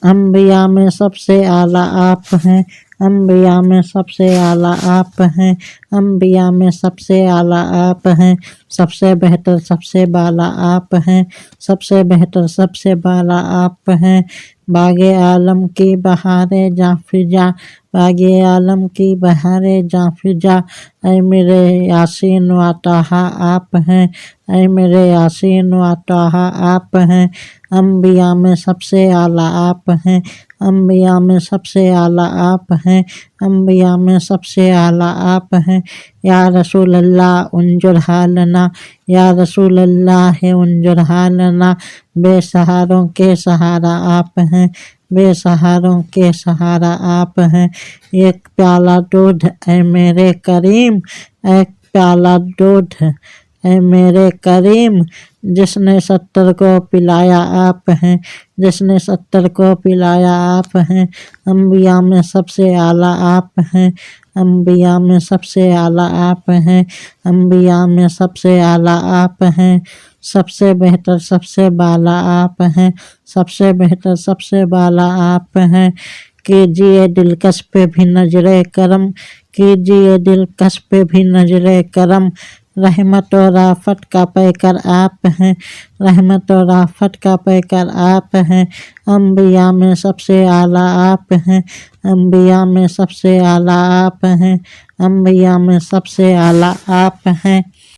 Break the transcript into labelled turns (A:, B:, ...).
A: انبیاء میں سب سے اعلیٰ آپ ہیں، انبیاء میں سب سے اعلیٰ آپ ہیں، انبیاء میں سب سے اعلیٰ آپ ہیں، سب سے بہتر سب سے بالا آپ ہیں، سب سے بہتر سب سے بالا آپ ہیں۔ باغ عالم کی بہار جاں فضا، باغ عالم کی بہار جاں فضا، اے میرے یاسین و طٰہٰ آپ ہیں، اے میرے یاسین و طٰہٰ آپ ہیں۔ انبیاء میں سب سے اعلیٰ آپ ہیں، انبیاء میں سب سے اعلیٰ آپ ہیں، انبیاء میں سب سے اعلیٰ آپ ہیں۔ یا رسول اللہ انظر حالنا، یا رسول اللہ انظر حالنا، بے سہاروں کے سہارا آپ ہیں، بے سہاروں کے سہارا آپ ہیں۔ ایک پیالہ دودھ اے میرے کریم، ایک پیالہ دودھ اے میرے کریم، جس نے 70 کو پلایا آپ ہیں، جس نے 70 کو پلایا آپ ہیں۔ انبیاء میں سب سے اعلیٰ آپ ہیں، انبیاء میں سب سے اعلیٰ آپ ہیں، انبیاء میں سب سے اعلیٰ آپ ہیں، سب سے بہتر سب سے بالا آپ ہیں، سب سے بہتر سب سے بالا آپ ہیں۔ کیجئے دلکش پہ بھی نظر کرم، کیجئے دلکش پہ بھی نظر کرم، رحمت و رافت کا پیکر آپ ہیں، رحمت و رافت کا پیکر آپ ہیں۔ انبیاء میں سب سے اعلیٰ آپ ہیں، انبیاء میں سب سے اعلیٰ آپ ہیں، انبیاء میں سب سے اعلیٰ آپ ہیں۔